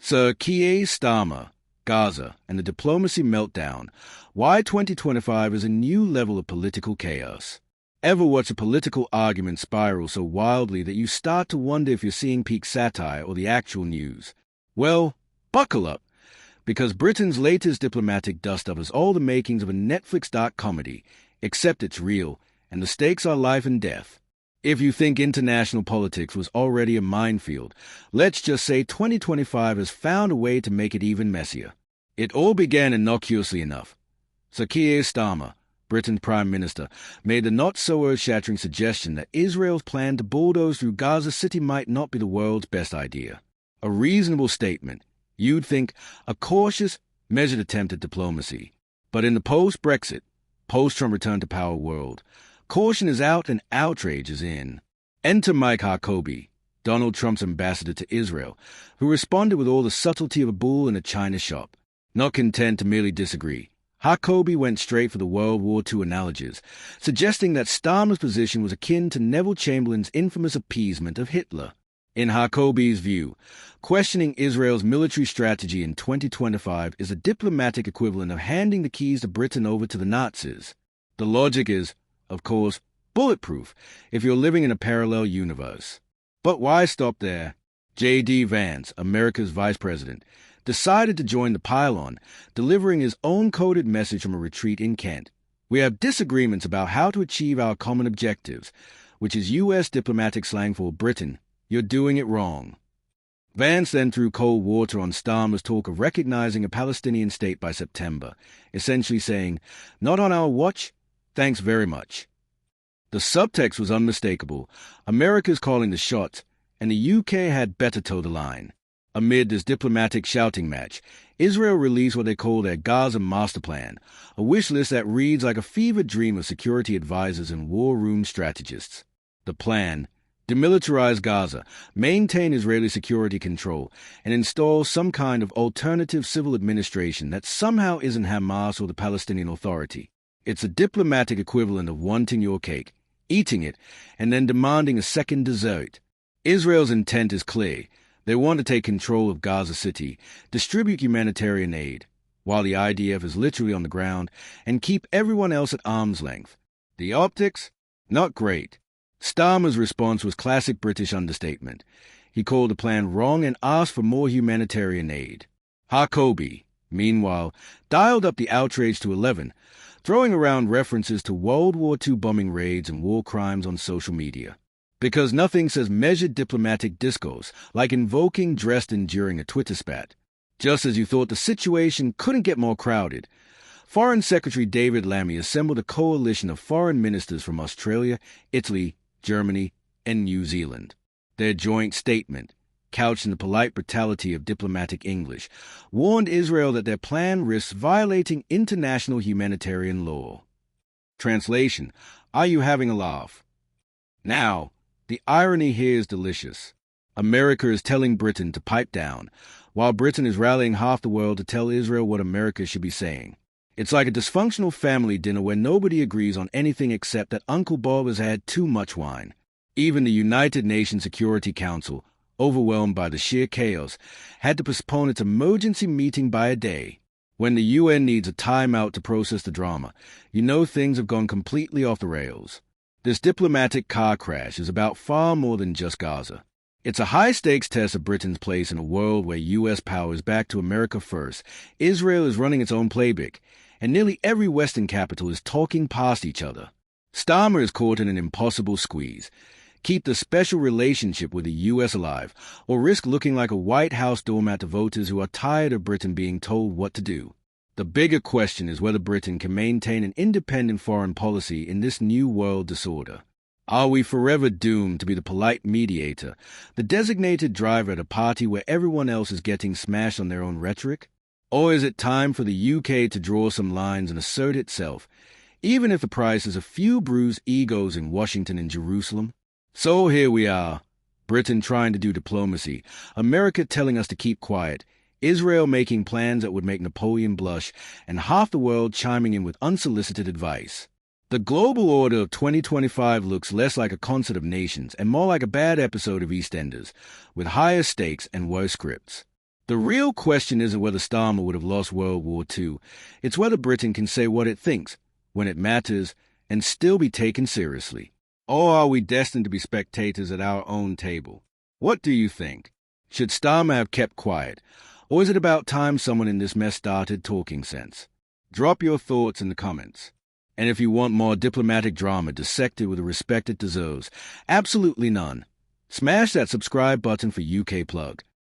Sir Keir Starmer, Gaza, and the diplomacy meltdown. Why 2025 is a new level of political chaos. Ever watch a political argument spiral so wildly that you start to wonder if you're seeing peak satire or the actual news? Well, buckle up, because Britain's latest diplomatic dust-up has all the makings of a Netflix dark comedy, except it's real, and the stakes are life and death. If you think international politics was already a minefield, let's just say 2025 has found a way to make it even messier. It all began innocuously enough. Sir Keir Starmer, Britain's Prime Minister, made the not-so-earth-shattering suggestion that Israel's plan to bulldoze through Gaza City might not be the world's best idea. A reasonable statement, you'd think, a cautious, measured attempt at diplomacy. But in the post-Brexit, post-Trump return to power world, caution is out and outrage is in. Enter Mike Huckabee, Donald Trump's ambassador to Israel, who responded with all the subtlety of a bull in a china shop. Not content to merely disagree, Huckabee went straight for the World War II analogies, suggesting that Starmer's position was akin to Neville Chamberlain's infamous appeasement of Hitler. In Huckabee's view, questioning Israel's military strategy in 2025 is a diplomatic equivalent of handing the keys to Britain over to the Nazis. The logic is, of course, bulletproof if you're living in a parallel universe. But why stop there? J.D. Vance, America's vice president, decided to join the pylon, delivering his own coded message from a retreat in Kent. We have disagreements about how to achieve our common objectives, which is U.S. diplomatic slang for Britain. You're doing it wrong. Vance then threw cold water on Starmer's talk of recognizing a Palestinian state by September, essentially saying, "Not on our watch, thanks very much." The subtext was unmistakable. America's calling the shots, and the UK had better toe the line. Amid this diplomatic shouting match, Israel released what they call their Gaza master plan, a wish list that reads like a fevered dream of security advisors and war room strategists. The plan: demilitarize Gaza, maintain Israeli security control, and install some kind of alternative civil administration that somehow isn't Hamas or the Palestinian Authority. It's a diplomatic equivalent of wanting your cake, eating it, and then demanding a second dessert. Israel's intent is clear. They want to take control of Gaza City, distribute humanitarian aid, while the IDF is literally on the ground, and keep everyone else at arm's length. The optics? Not great. Starmer's response was classic British understatement. He called the plan wrong and asked for more humanitarian aid. Huckabee, meanwhile, dialed up the outrage to 11, throwing around references to World War II bombing raids and war crimes on social media. Because nothing says measured diplomatic discourse like invoking Dresden during a Twitter spat. Just as you thought the situation couldn't get more crowded, Foreign Secretary David Lammy assembled a coalition of foreign ministers from Australia, Italy, Germany, and New Zealand. Their joint statement, couched in the polite brutality of diplomatic English, warned Israel that their plan risks violating international humanitarian law. Translation: Are you having a laugh? Now, the irony here is delicious. America is telling Britain to pipe down, while Britain is rallying half the world to tell Israel what America should be saying. It's like a dysfunctional family dinner where nobody agrees on anything except that Uncle Bob has had too much wine. Even the United Nations Security Council, overwhelmed by the sheer chaos, had to postpone its emergency meeting by a day. When the UN needs a timeout to process the drama, you know things have gone completely off the rails. This diplomatic car crash is about far more than just Gaza. It's a high-stakes test of Britain's place in a world where U.S. power is back to America first. Israel is running its own playbook, and nearly every Western capital is talking past each other. Starmer is caught in an impossible squeeze. Keep the special relationship with the U.S. alive, or risk looking like a White House doormat to voters who are tired of Britain being told what to do. The bigger question is whether Britain can maintain an independent foreign policy in this new world disorder. Are we forever doomed to be the polite mediator, the designated driver at a party where everyone else is getting smashed on their own rhetoric? Or is it time for the UK to draw some lines and assert itself, even if the price is a few bruised egos in Washington and Jerusalem? So here we are, Britain trying to do diplomacy, America telling us to keep quiet, Israel making plans that would make Napoleon blush, and half the world chiming in with unsolicited advice. The global order of 2025 looks less like a concert of nations and more like a bad episode of EastEnders, with higher stakes and worse scripts. The real question isn't whether Starmer would have lost World War II. It's whether Britain can say what it thinks, when it matters, and still be taken seriously. Or are we destined to be spectators at our own table? What do you think? Should Starmer have kept quiet? Or is it about time someone in this mess started talking sense? Drop your thoughts in the comments. And if you want more diplomatic drama dissected with the respect it deserves, absolutely none, smash that subscribe button for UK Plug.